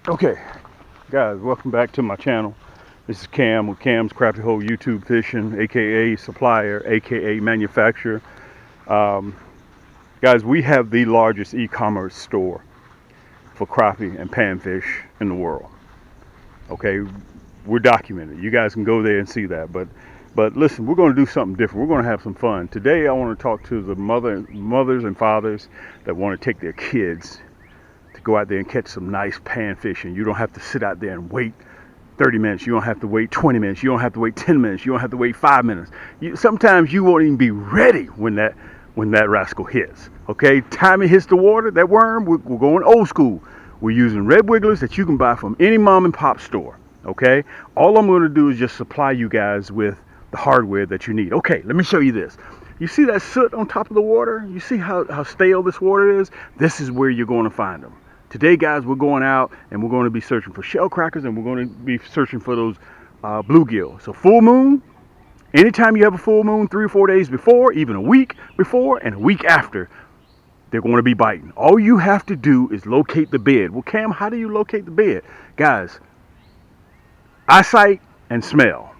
Okay, guys, welcome back to my channel. This is Cam with Cam's Crappy Hole YouTube Fishing, aka supplier, aka manufacturer. Um, Guys, we have the largest e-commerce store for crappie and panfish in the world. Okay, we're documented. You guys can go there and see that. But listen, we're going to do something different. We're going to have some fun today. I want to talk to the mothers and fathers that want to take their kids to go out there and catch some nice panfish, and you don't have to sit out there and wait 30 minutes. You don't have to wait 20 minutes. You don't have to wait 10 minutes. You don't have to wait 5 minutes. Sometimes you won't even be ready when that rascal hits. Okay, time it hits the water, that worm, we're going old school. We're using red wigglers that you can buy from any mom and pop store. Okay, all I'm going to do is just supply you guys with the hardware that you need. Okay, let me show you this. You see that soot on top of the water? You see how stale this water is? This is where you're going to find them. Today, guys, we're going out and we're going to be searching for shell crackers, and we're going to be searching for those bluegill. So full moon, anytime you have a full moon, 3 or 4 days before, even a week before and a week after, they're going to be biting. All you have to do is locate the bed. Well, Cam, how do you locate the bed? Guys, eyesight and smell.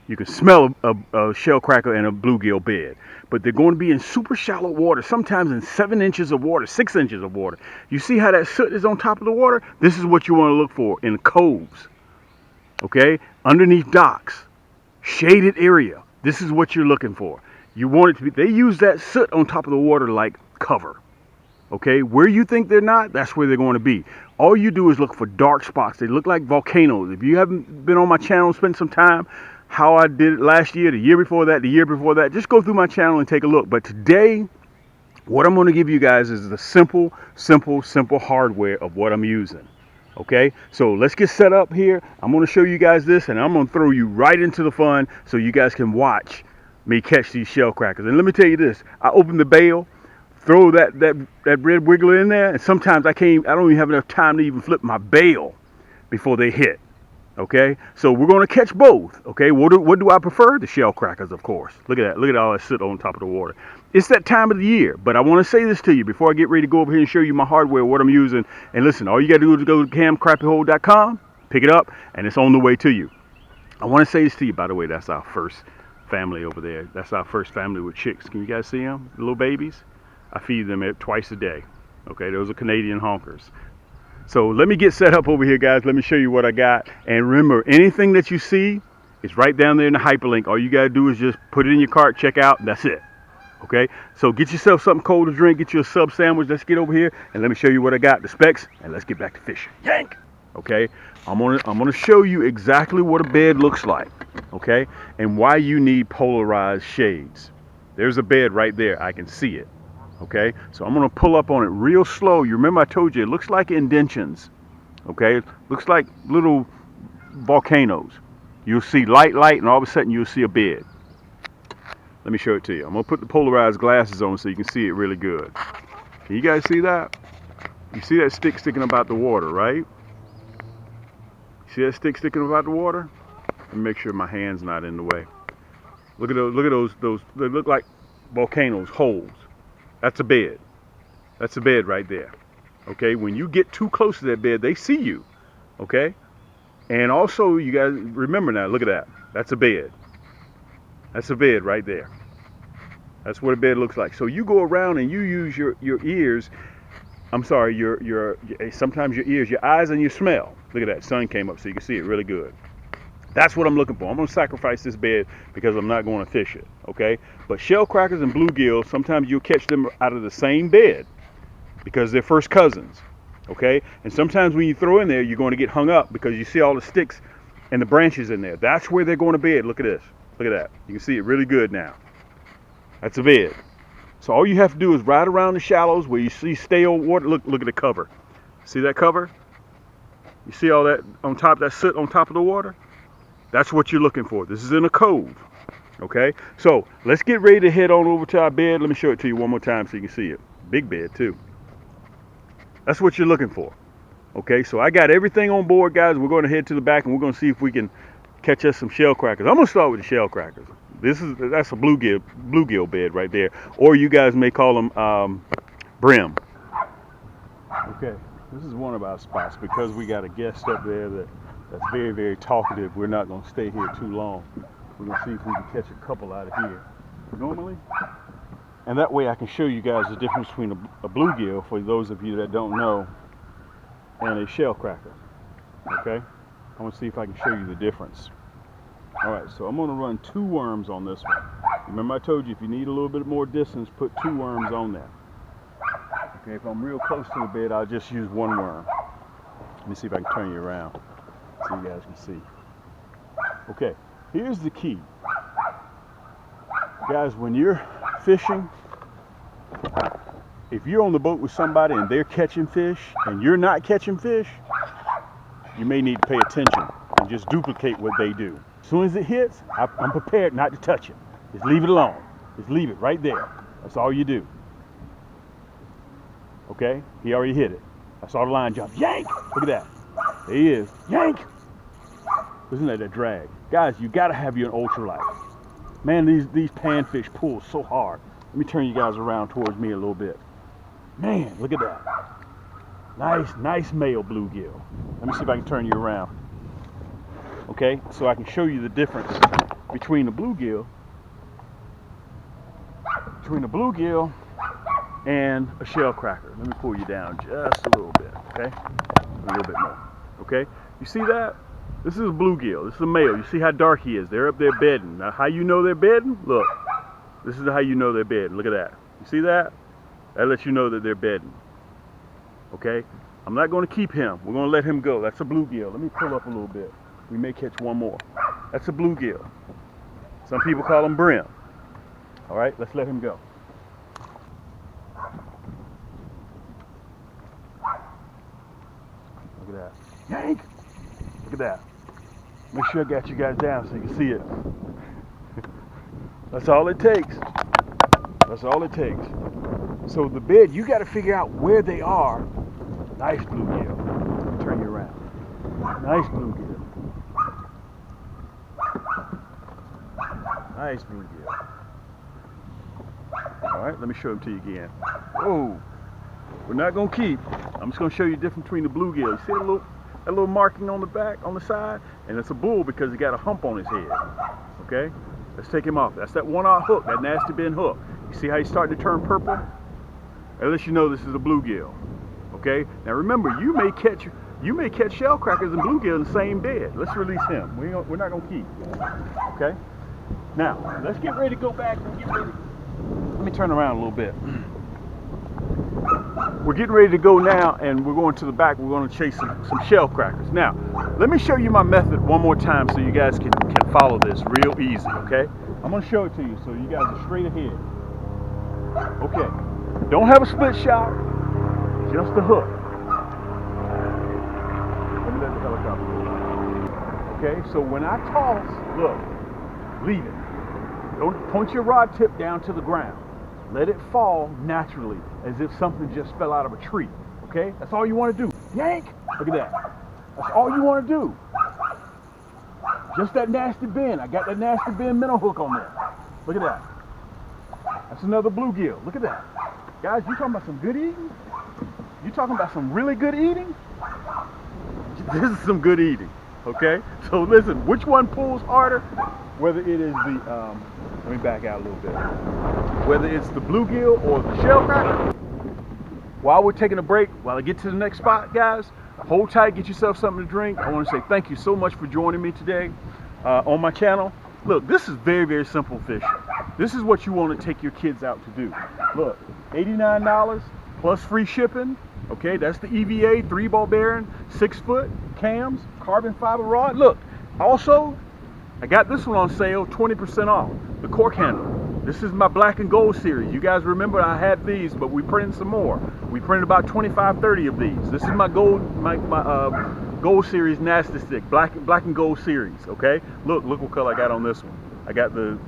You can smell a shell cracker and a bluegill bed, but they're going to be in super shallow water, sometimes in 7 inches of water, 6 inches of water. You see how that soot is on top of the water? This is what you want to look for in coves, okay? Underneath docks, shaded area. This is what you're looking for. You want it to be, they use that soot on top of the water like cover. Okay, where you think they're not, that's where they're going to be. All you do is look for dark spots. They look like volcanoes. If you haven't been on my channel, spend some time, how I did it last year, the year before that, just go through my channel and take a look. But today, what I'm going to give you guys is the simple hardware of what I'm using. Okay, so let's get set up here. I'm going to show you guys this, and I'm going to throw you right into the fun so you guys can watch me catch these shell crackers. And let me tell you this, I opened the bail, throw that red wiggler in there, and sometimes I don't even have enough time to even flip my bail before they hit. Okay, so we're going to catch both. Okay, what do I prefer? The shell crackers, of course. Look at that. Look at all that soot on top of the water. It's that time of the year. But I want to say this to you before I get ready to go over here and show you my hardware, what I'm using. And listen, all you got to do is go to camcrappyhole.com, pick it up, and it's on the way to you. I want to say this to you, by the way. That's our first family over there. That's our first family with chicks. Can you guys see them? The little babies? I feed them twice a day. Okay, those are Canadian honkers. So let me get set up over here, guys. Let me show you what I got. And remember, anything that you see is right down there in the hyperlink. All you got to do is just put it in your cart, check out, and that's it. Okay, so get yourself something cold to drink, get you a sub sandwich. Let's get over here and let me show you what I got, the specs, and let's get back to fishing. Yank! Okay, I'm gonna show you exactly what a bed looks like, okay, and why you need polarized shades. There's a bed right there. I can see it. Okay, so I'm going to pull up on it real slow. You remember I told you it looks like indentions. Okay, it looks like little volcanoes. You'll see light, and all of a sudden you'll see a bed. Let me show it to you. I'm going to put the polarized glasses on so you can see it really good. Can you guys see that? You see that stick sticking about the water, right? See that stick sticking about the water? Let me make sure my hand's not in the way. Look at those, they look like volcanoes, holes. That's a bed. That's a bed right there. Okay, when you get too close to that bed, they see you. Okay, and also you guys remember now, look at that. That's a bed. That's a bed right there. That's what a bed looks like. So you go around and you use your ears. I'm sorry, sometimes your ears, your eyes, and your smell. Look at that. Sun came up so you can see it really good. That's what I'm looking for. I'm going to sacrifice this bed because I'm not going to fish it, okay? But shell crackers and bluegill, sometimes you'll catch them out of the same bed because they're first cousins, okay? And sometimes when you throw in there, you're going to get hung up because you see all the sticks and the branches in there. That's where they're going to bed. Look at this. Look at that. You can see it really good now. That's a bed. So all you have to do is ride around the shallows where you see stale water. Look at the cover. See that cover? You see all that on top, that soot on top of the water? That's what you're looking for. This is in a cove. Okay, so let's get ready to head on over to our bed. Let me show it to you one more time so you can see it. Big bed too. That's what you're looking for. Okay, so I got everything on board, guys. We're going to head to the back and we're going to see if we can catch us some shell crackers. I'm going to start with the shell crackers. That's a bluegill bed right there, or you guys may call them brim. Okay, This is one of our spots because we got a guest up there that's very, very talkative. We're not going to stay here too long. We're going to see if we can catch a couple out of here normally. And that way I can show you guys the difference between a bluegill, for those of you that don't know, and a shell cracker. Okay? I'm going to see if I can show you the difference. Alright, so I'm going to run 2 worms on this one. Remember I told you if you need a little bit more distance, put 2 worms on there. Okay, if I'm real close to the bed, I'll just use 1 worm. Let me see if I can turn you around so you guys can see. Okay, here's the key. Guys, when you're fishing, if you're on the boat with somebody and they're catching fish and you're not catching fish, you may need to pay attention and just duplicate what they do. As soon as it hits, I'm prepared not to touch it. Just leave it alone. Just leave it right there. That's all you do. Okay? He already hit it. I saw the line jump. Yank! Look at that. There he is. Yank! Isn't that a drag? Guys, you gotta have your ultralight. Man, these panfish pull so hard. Let me turn you guys around towards me a little bit. Man, look at that. Nice male bluegill. Let me see if I can turn you around. Okay, so I can show you the difference between the bluegill and a shell cracker. Let me pull you down just a little bit, okay? A little bit more, okay? You see that? This is a bluegill. This is a male. You see how dark he is. They're up there bedding. Now, how you know they're bedding? Look. This is how you know they're bedding. Look at that. You see that? That lets you know that they're bedding. Okay? I'm not going to keep him. We're going to let him go. That's a bluegill. Let me pull up a little bit. We may catch one more. That's a bluegill. Some people call him brim. All right? Let's let him go. Look at that. Yank! Look at that. Make sure I got you guys down so you can see it. That's all it takes. That's all it takes. So the bed, you got to figure out where they are. Nice bluegill. Turn you around. Nice bluegill. Nice bluegill. All right, let me show them to you again. Whoa. We're not going to keep. I'm just going to show you the difference between the bluegill. You see that little marking on the back, on the side? And it's a bull because he got a hump on his head. Okay? Let's take him off. That's that 1/0 hook, that nasty bend hook. You see how he's starting to turn purple? That lets you know this is a bluegill. Okay? Now remember, you may catch shell crackers and bluegill in the same bed. Let's release him. We're not going to keep. Okay? Now, let's get ready to go back and get ready. Let me turn around a little bit. We're getting ready to go now, and we're going to the back. We're going to chase some shell crackers. Now, let me show you my method one more time so you guys can follow this real easy, okay? I'm going to show it to you so you guys are straight ahead. Okay, don't have a split shot, just a hook. Let me let the helicopter go. Okay, so when I toss, look, leave it. Don't point your rod tip down to the ground. Let it fall naturally, as if something just fell out of a tree. Okay? That's all you want to do. Yank! Look at that. That's all you want to do. Just that nasty bend. I got that nasty bend minnow hook on there. Look at that. That's another bluegill. Look at that. Guys, you talking about some good eating? You talking about some really good eating? This is some good eating. Okay? So listen, which one pulls harder? Whether it is the, let me back out a little bit. Whether it's the bluegill or the shell cracker. While we're taking a break, while I get to the next spot, guys, hold tight, get yourself something to drink. I want to say thank you so much for joining me today on my channel. Look, this is very, very simple fishing. This is what you want to take your kids out to do. Look, $89 plus free shipping. Okay, that's the EVA 3-ball bearing, 6-foot cams, carbon fiber rod. Look, also, I got this one on sale, 20% off, the cork handle. This is my black and gold series. You guys remember I had these, but we printed some more. We printed about 25, 30 of these. This is my gold, my gold series nasty stick, black and gold series. Okay, look what color I got on this one. I got the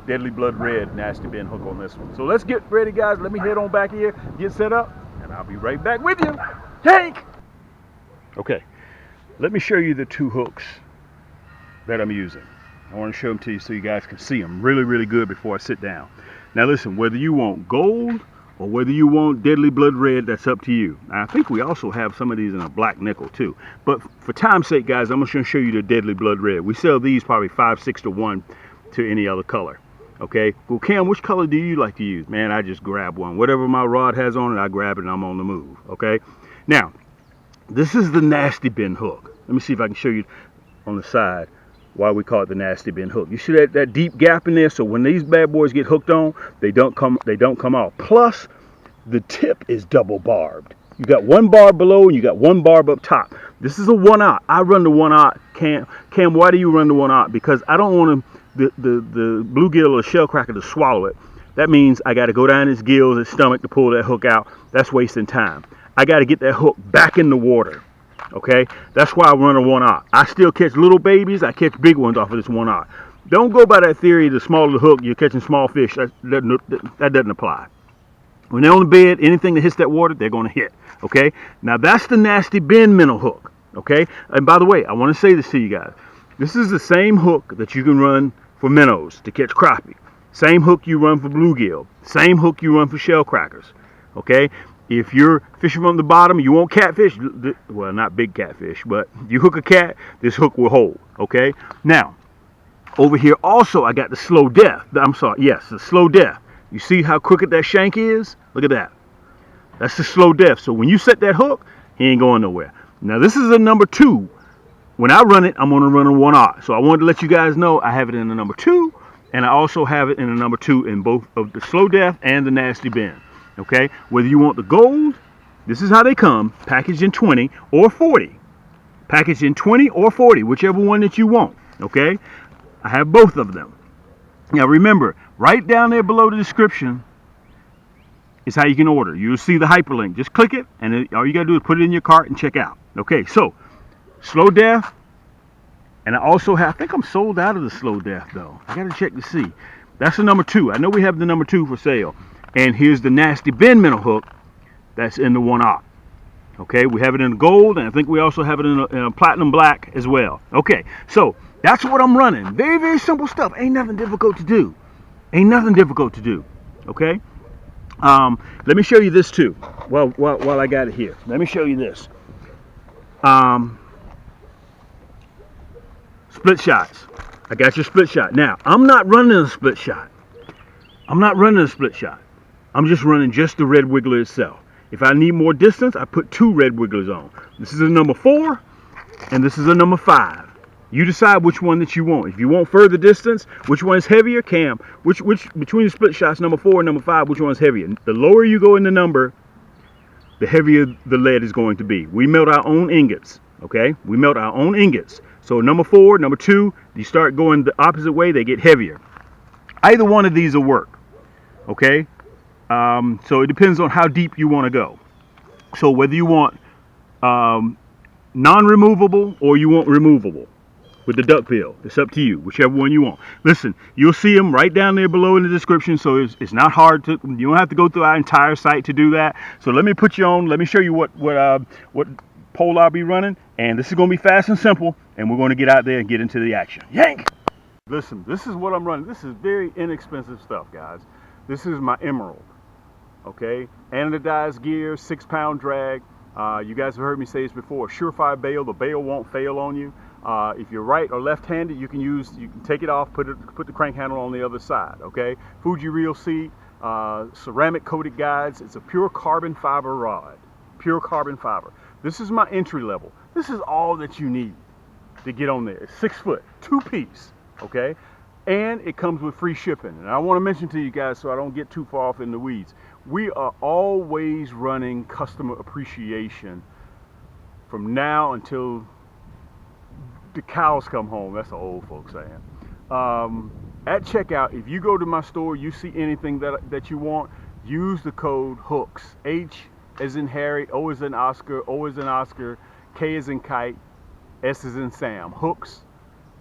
deadly blood red nasty bend hook on this one. So let's get ready, guys. Let me head on back here, get set up, and I'll be right back with you. Yank! Okay, let me show you the 2 hooks that I'm using. I want to show them to you so you guys can see them really, really good before I sit down. Now listen, whether you want gold or whether you want deadly blood red, that's up to you. I think we also have some of these in a black nickel too. But for time's sake, guys, I'm just going to show you the deadly blood red. We sell these probably 5-6 to 1 to any other color. Okay, well, Cam, which color do you like to use? Man, I just grab one. Whatever my rod has on it, I grab it and I'm on the move. Okay, now, this is the nasty bin hook. Let me see if I can show you on the side why we call it the nasty bin hook. You see that deep gap in there? So when these bad boys get hooked on, they don't come off. Plus, the tip is double barbed. You got one barb below and you got one barb up top. This is a 1/0. I run the 1/0. Cam, why do you run the 1/0? Because I don't want the bluegill or shell cracker to swallow it. That means I got to go down his gills, his stomach to pull that hook out. That's wasting time. I got to get that hook back in the water. Okay, that's why I run a 1/0. I still catch little babies. I catch big ones off of this 1/0. Don't go by that theory. The smaller the hook, you're catching small fish. That doesn't apply. When they're on the bed, anything that hits that water, they're going to hit. Okay, now that's the nasty bin minnow hook. Okay, and by the way, I want to say this to you guys. This is the same hook that you can run for minnows to catch crappie. Same hook you run for bluegill. Same hook you run for shell crackers. Okay, if you're fishing from the bottom, you want catfish. Well, not big catfish, but you hook a cat, this hook will hold. Okay, now over here also I got the slow death. I'm sorry, yes, the slow death. You see how crooked that shank is? Look at that. That's the slow death. So when you set that hook, he ain't going nowhere. Now this is a number 2. When I run it, I'm going to run a 1/0. So I wanted to let you guys know I have it in the number 2, and I also have it in the number 2 in both of the slow death and the nasty bin. Okay, whether you want the gold, this is how they come, packaged in 20 or 40. Packaged in 20 or 40, whichever one that you want. Okay, I have both of them. Now remember, right down there below the description is how you can order. You'll see the hyperlink. Just click it, and then all you got to do is put it in your cart and check out. Okay, so slow death, and I also have, I think I'm sold out of the slow death though. I got to check to see. That's the number 2. I know we have the number 2 for sale. And here's the nasty bin minnow hook that's in the 1/0. Okay, we have it in gold, and I think we also have it in a platinum black as well. Okay, so that's what I'm running. Very, very simple stuff. Ain't nothing difficult to do. Ain't nothing difficult to do. Okay, let me show you this too. While I got it here, let me show you this. Split shots. I got your split shot. Now I'm not running a split shot. I'm not running a split shot. I'm just running just the red wiggler itself. If I need more distance, I put 2 red wigglers on. This is a number 4, and this is a number 5. You decide which one that you want. If you want further distance, which one is heavier? Cam, which between the split shots, number 4 and number 5, which one is heavier? The lower you go in the number, the heavier the lead is going to be. We melt our own ingots. Okay, we melt our own ingots. So number 4, number 2, you start going the opposite way, they get heavier. Either one of these will work. Okay. So it depends on how deep you want to go. So whether you want non-removable or you want removable with the duckbill, it's up to you, whichever one you want. Listen, you'll see them right down there below in the description, so it's not hard to, you don't have to go through our entire site to do that. So let me put you on, let me show you what pole I'll be running, and this is going to be fast and simple, and we're going to get out there and get into the action. Yank! Listen, this is what I'm running. This is very inexpensive stuff, guys. This is my Emerald. Okay, anodized gear, 6-pound drag. You guys have heard me say this before. Surefire bail. The bail won't fail on you. If you're right or left-handed, you can take it off, put the crank handle on the other side. Okay, Fuji Reel seat, ceramic coated guides. It's a pure carbon fiber rod. Pure carbon fiber. This is my entry level. This is all that you need to get on there. It's 6 foot, 2-piece. Okay, and it comes with free shipping. And I want to mention to you guys, so I don't get too far off in the weeds, we are always running customer appreciation from now until the cows come home. That's the old folks saying. At checkout, if you go to my store, you see anything that you want, use the code HOOKS. H as in Harry, O as in Oscar, O as in Oscar, K as in Kite, S as in Sam. HOOKS.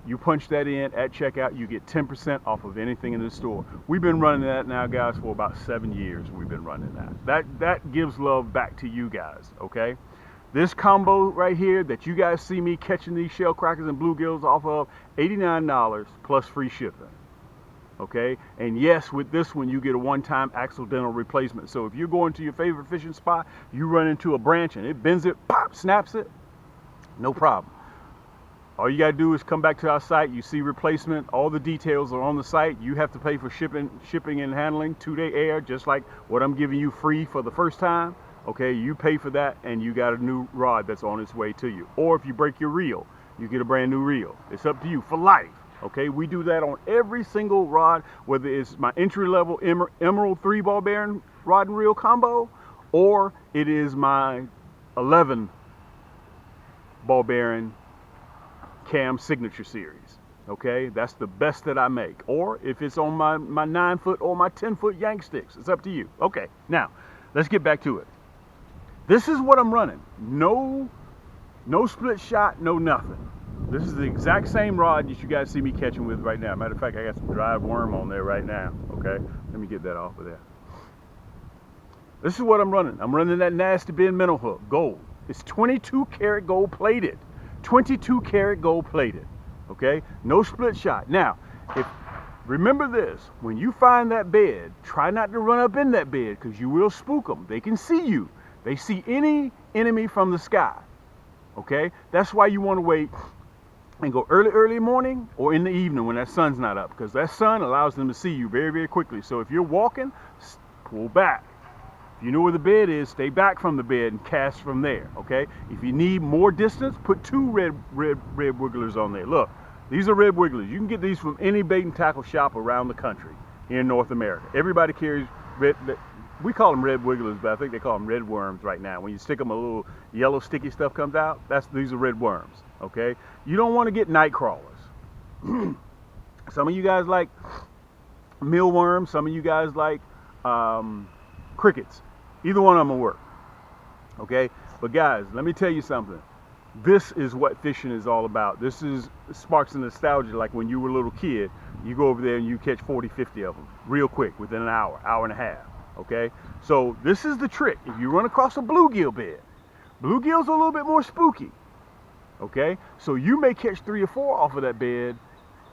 You punch that in at checkout, you get 10% off of anything in the store. We've been running that now, guys, for about 7 years. We've been running that. That gives love back to you guys, okay? This combo right here that you guys see me catching these shell crackers and bluegills off of, $89 plus free shipping. Okay, and yes, with this one you get a one-time accidental replacement. So if you're going to your favorite fishing spot, you run into a branch and it bends it, pop, snaps it, no problem. All you gotta do is come back to our site. You see replacement. All the details are on the site. You have to pay for shipping and handling, 2-day air, just like what I'm giving you free for the first time. Okay, you pay for that, and you got a new rod that's on its way to you. Or if you break your reel, you get a brand new reel. It's up to you for life. Okay, we do that on every single rod, whether it's my entry-level Emerald 3 ball bearing rod and reel combo, or it is my 11 ball bearing Cam Signature Series. Okay, that's the best that I make. Or if it's on my 9-foot or my 10-foot yank sticks, it's up to you. Okay, now let's get back to it. This is what I'm running. No split shot, no nothing. This is the exact same rod that you guys see me catching with right now. Matter of fact, I got some dried worm on there right now. Okay, let me get that off of there. This is what I'm running. I'm running that Nasty Ben minnow hook, gold. It's 22 karat gold plated. 22 karat gold plated. Okay, no split shot. Now, remember this, when you find that bed, try not to run up in that bed, because you will spook them. They can see you. They see any enemy from the sky. Okay, that's why you want to wait and go early morning or in the evening when that sun's not up, because that sun allows them to see you very quickly. So if you're walking, pull back. If you know where the bed is, stay back from the bed and cast from there. Okay, if you need more distance, put 2 red wigglers on there. Look, these are red wigglers. You can get these from any bait and tackle shop around the country here in North America. Everybody carries red. We call them red wigglers, but I think they call them red worms right now. When you stick them, a little yellow sticky stuff comes out. These are red worms. Okay, you don't want to get night crawlers. Some of you guys like mealworms. Some of you guys like crickets. Either one of them will work. Okay, but guys, let me tell you something. This is what fishing is all about. This sparks a nostalgia, like when you were a little kid. You go over there and you catch 40, 50 of them real quick within an hour and a half. Okay, so this is the trick. If you run across a bluegill bed, bluegills are a little bit more spooky. Okay, so you may catch 3 or 4 off of that bed,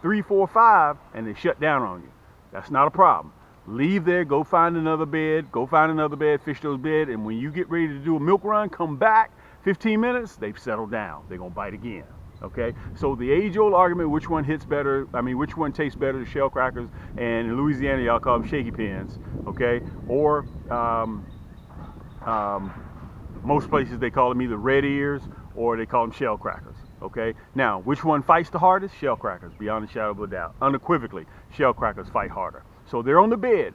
3, 4, 5, and they shut down on you. That's not a problem. Leave there, go find another bed, fish those beds, and when you get ready to do a milk run, come back, 15 minutes, they've settled down. They're gonna bite again. Okay, so the age-old argument, which one tastes better, the shell crackers, and in Louisiana y'all call them shaky pins, okay, or most places they call them either red ears or they call them shell crackers. Okay, now which one fights the hardest? Shell crackers, beyond a shadow of a doubt. Unequivocally, shell crackers fight harder. So they're on the bed.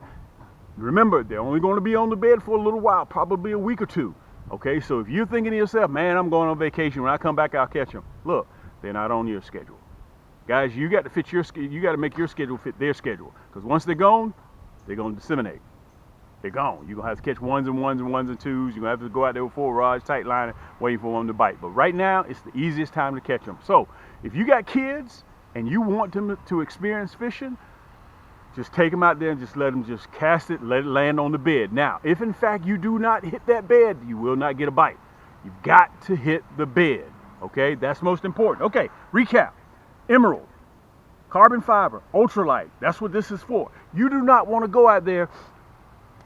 Remember, they're only going to be on the bed for a little while, probably a week or 2. Okay, so if you're thinking to yourself, man, I'm going on vacation, when I come back I'll catch them. Look, they're not on your schedule. Guys, you got to fit you got to make your schedule fit their schedule, because once they're gone, they're going to disseminate. They're gone. You're going to have to catch ones and 2s. You're going to have to go out there with 4 rods, tight lining, waiting for them to bite. But right now, it's the easiest time to catch them. So if you got kids and you want them to experience fishing, just take them out there and just let them just cast it, let it land on the bed. Now, if in fact you do not hit that bed, you will not get a bite. You've got to hit the bed. Okay, that's most important. Okay, recap. Emerald, carbon fiber, ultralight. That's what this is for. You do not want to go out there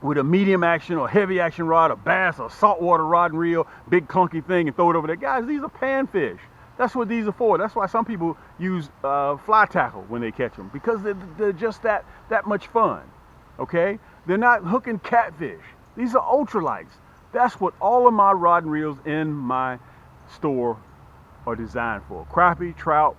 with a medium action or heavy action rod, a bass or saltwater rod and reel, big clunky thing, and throw it over there. Guys, these are panfish. That's what these are for. That's why some people use fly tackle when they catch them, because they're just that much fun. Okay, they're not hooking catfish. These are ultralights. That's what all of my rod and reels in my store are designed for. Crappie, trout,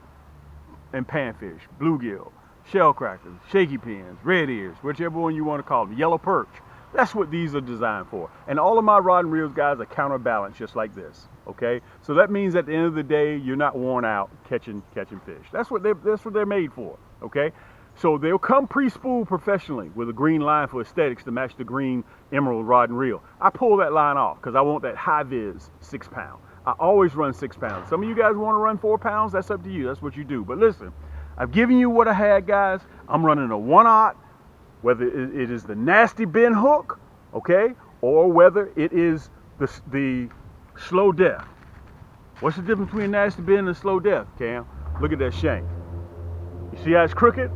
and panfish, bluegill, shell crackers, shaky pins, red ears, whichever one you want to call them, yellow perch. That's what these are designed for. And all of my rod and reels, guys, are counterbalanced just like this. Okay, so that means at the end of the day, you're not worn out catching fish. That's what they're made for. Okay, so they'll come pre-spooled professionally with a green line for aesthetics to match the green emerald rod and reel. I pull that line off because I want that high vis 6 pound. I always run 6 pounds. Some of you guys want to run 4 pounds. That's up to you. That's what you do. But listen, I've given you what I had, guys. I'm running a 1/0, whether it is the Nasty Ben hook, okay, or whether it is the slow death. What's the difference between Nasty Ben and slow death, Cam? Look at that shank. You see how it's crooked?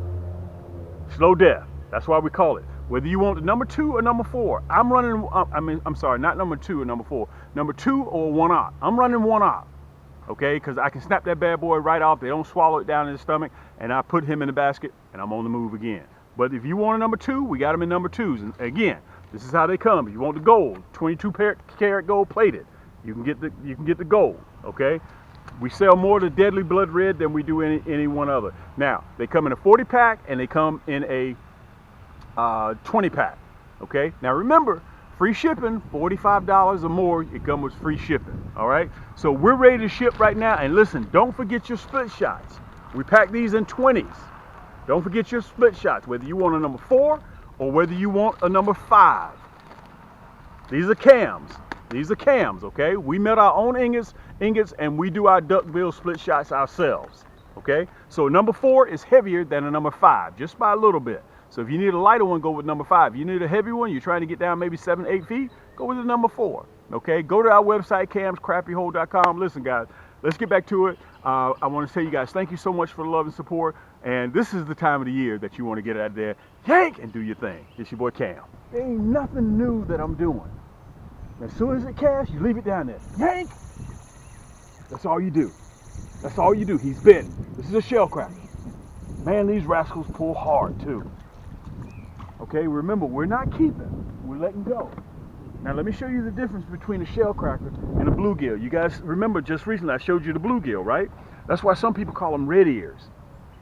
Slow death. That's why we call it. Whether you want the number 2 or number 4, I'm running. I'm sorry, not number 2 or number 4. Number 2 or 1-op. I'm running 1-op. Okay, because I can snap that bad boy right off. They don't swallow it down in the stomach, and I put him in the basket, and I'm on the move again. But if you want a number 2, we got them in number 2s. And again, this is how they come. If you want the gold, 22-karat gold plated, you can get the gold. Okay, we sell more of the Deadly Blood Red than we do any one other. Now they come in a 40-pack and they come in a 20-pack. Okay, now remember, free shipping, $45 or more, it comes with free shipping. All right, so we're ready to ship right now. And listen, don't forget your split shots. We pack these in 20s. Don't forget your split shots, whether you want a number 4 or whether you want a number 5. These are cams. These are cams, okay? We melt our own ingots, and we do our duckbill split shots ourselves, okay? So number 4 is heavier than a number 5, just by a little bit. So if you need a lighter one, go with number 5. If you need a heavy one, you're trying to get down maybe 7, 8 feet, go with the number 4, okay? Go to our website, camscrappyhole.com. Listen, guys, let's get back to it. I want to tell you guys, thank you so much for the love and support. And this is the time of the year that you want to get out there, yank, and do your thing. It's your boy Cam. There ain't nothing new that I'm doing. As soon as it casts, you leave it down there. Yank! That's all you do. That's all you do. He's bitten. This is a shell cracker. Man, these rascals pull hard too. Okay, remember, we're not keeping. We're letting go. Now let me show you the difference between a shell cracker and a bluegill. You guys remember just recently I showed you the bluegill, right? That's why some people call them red ears.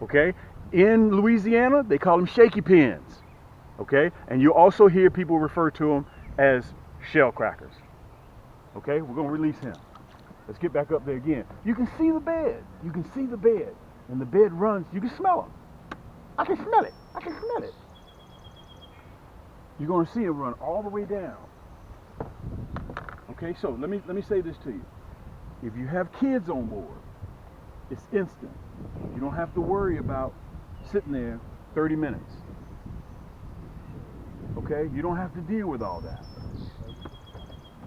Okay? In Louisiana, they call them shaky pins. Okay? And you also hear people refer to them as shell crackers. Okay? We're going to release him. Let's get back up there again. You can see the bed. You can see the bed. And the bed runs. You can smell him. I can smell it. I can smell it. You're going to see it run all the way down. Okay, so let me say this to you. If you have kids on board, it's instant. You don't have to worry about sitting there 30 minutes. Okay, you don't have to deal with all that.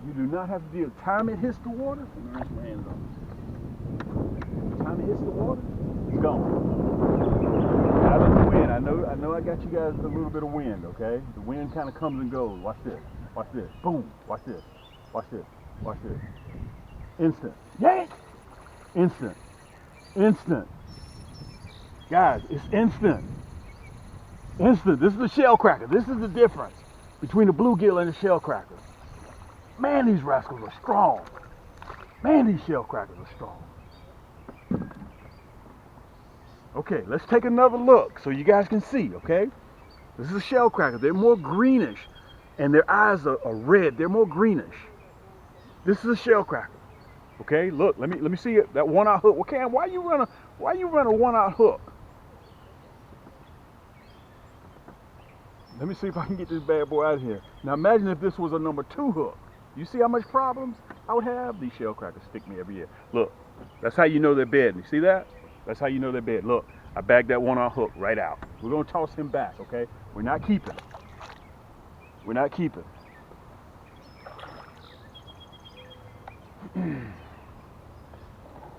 You do not have to deal. Time it hits the water, and rinse my hands off. Time it hits the water, it's gone. Out of the wind. I know I got you guys a little bit of wind, okay? The wind kind of comes and goes. Watch this. Watch this. Boom. Watch this. Watch this. Watch this. Instant. Yank! Instant. Instant. Guys, it's instant. Instant. This is the shell cracker. This is the difference between the bluegill and the shell cracker. Man, these rascals are strong. Man, these shell crackers are strong. Okay, let's take another look so you guys can see, okay? This is a shell cracker. They're more greenish, and their eyes are red. They're more greenish. This is a shell cracker. Okay, look, let me see it. That 1-out hook. Well, Cam, why you run a 1-out hook? Let me see if I can get this bad boy out of here. Now imagine if this was a number 2 hook. You see how much problems I would have? These shell crackers stick me every year. Look, that's how you know they're bed. You see that? That's how you know they're bed. Look, I bagged that 1-out hook right out. We're gonna toss him back, okay? We're not keeping. We're not keeping.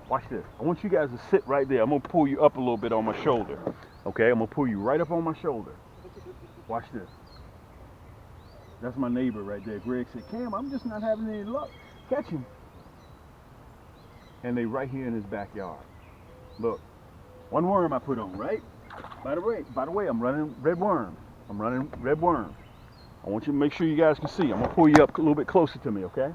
Watch this. I want you guys to sit right there. I'm gonna pull you up a little bit on my shoulder. Okay, I'm gonna pull you right up on my shoulder. Watch this. That's my neighbor right there. Greg said, Cam, I'm just not having any luck. Catch him. And they right here in his backyard. Look, one worm I put on, right? By the way, I'm running red worm. I'm running red worm. I want you to make sure you guys can see. I'm gonna pull you up a little bit closer to me, okay?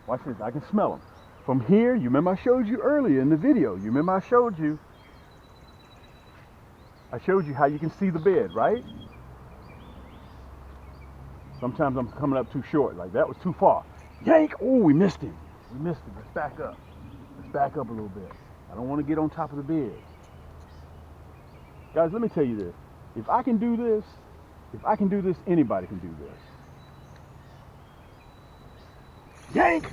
Watch this, I can smell them. From here, you remember I showed you earlier in the video. You remember I showed you how you can see the bed, right? Sometimes I'm coming up too short, like that was too far. Yank! Oh, we missed him. We missed him. Let's back up. Let's back up a little bit. I don't want to get on top of the bed. Guys, let me tell you this. If I can do this, anybody can do this. Yank!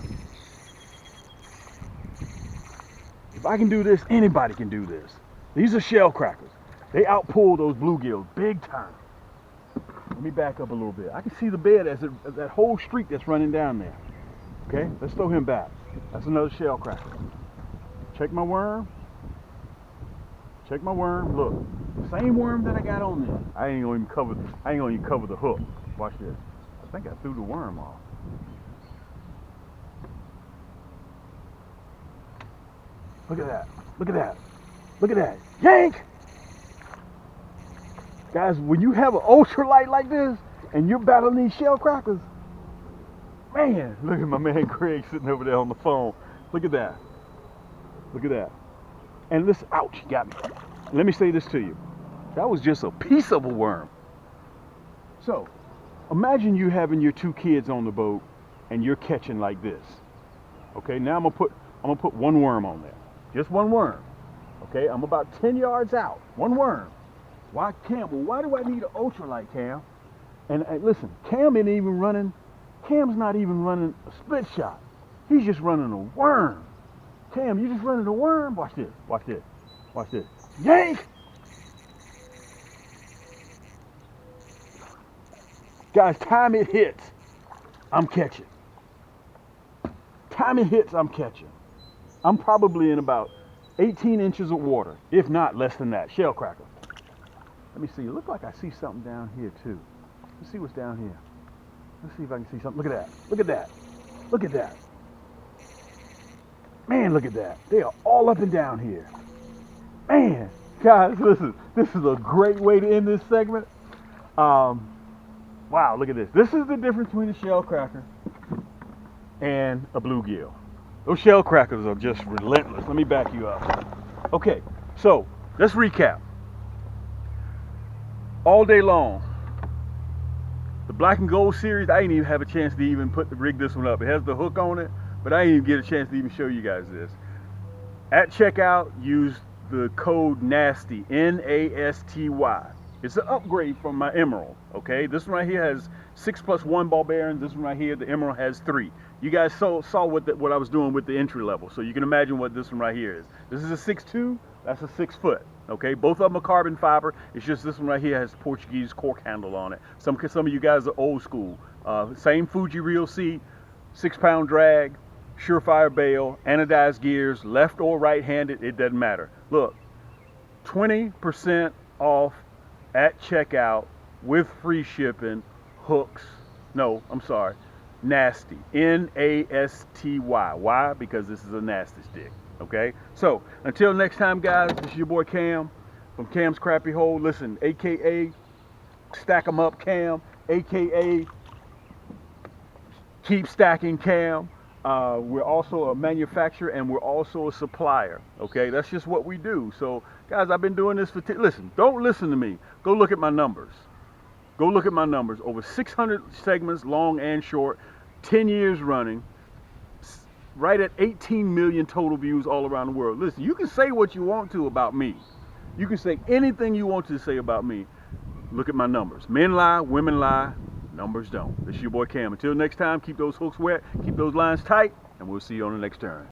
If I can do this, anybody can do this. These are shell crackers. They outpull those bluegills big time. Let me back up a little bit. I can see the bed as that whole streak that's running down there. Okay, let's throw him back. That's another shell cracker. Check my worm. Check my worm. Look, Same worm that I got on there. I ain't gonna even cover the hook. Watch this. I think I threw the worm off. Look at that. Look at that. Look at that. Yank! Guys, when you have an ultralight like this and you're battling these shell crackers, man, look at my man Craig sitting over there on the phone. Look at that. Look at that. And this, ouch, you got me. Let me say this to you. That was just a piece of a worm. So, imagine you having your two kids on the boat and you're catching like this. Okay, now I'm gonna put one worm on there. Just one worm. Okay, I'm about 10 yards out. One worm. Why, Cam? Well, why do I need an ultralight, Cam? And listen, Cam's not even running a split shot. He's just running a worm. Cam, you just running a worm? Watch this. Watch this. Watch this. Yank! Guys, time it hits, I'm catching. Time it hits, I'm catching. I'm probably in about 18 inches of water, if not less than that. Shell cracker. Let me see. It looks like I see something down here too. Let's see what's down here. Let's see if I can see something. Look at that. Look at that. Look at that. Man, look at that. They are all up and down here. Man, guys, listen. This is a great way to end this segment. Wow, look at this. This is the difference between a shell cracker and a bluegill. Those shell crackers are just relentless. Let me back you up. Okay, so let's recap. All day long, the black and gold series, I didn't even have a chance to even rig this one up. It has the hook on it, but I didn't even get a chance to even show you guys this. At checkout, use the code NASTY, N-A-S-T-Y. It's an upgrade from my Emerald, okay? This one right here has 6+1 ball bearings. This one right here, the Emerald, has 3. You guys saw what I was doing with the entry level, so you can imagine what this one right here is. This is a 6'2", that's a 6 foot, okay? Both of them are carbon fiber. It's just this one right here has Portuguese cork handle on it. Some of you guys are old school. Same Fuji reel seat, 6-pound drag, surefire bail, anodized gears, left or right-handed, it doesn't matter. Look, 20% off at checkout with free shipping, hooks. No, I'm sorry, Nasty, N-A-S-T-Y. Why? Because this is a nasty stick. Okay, so until next time, guys, this is your boy Cam from Cam's Crappy Hole. Listen, aka Stack 'em Up Cam, aka Keep Stacking Cam. We're also a manufacturer and we're also a supplier. Okay, that's just what we do. So guys, I've been doing this for listen, don't listen to me, go look at my numbers. Go look at my numbers. Over 600 segments, long and short, 10 years running, right at 18 million total views all around the world. Listen, you can say what you want to about me. You can say anything you want to say about me. Look at my numbers. Men lie, women lie, numbers don't. This is your boy Cam. Until next time, keep those hooks wet, keep those lines tight, and we'll see you on the next turn.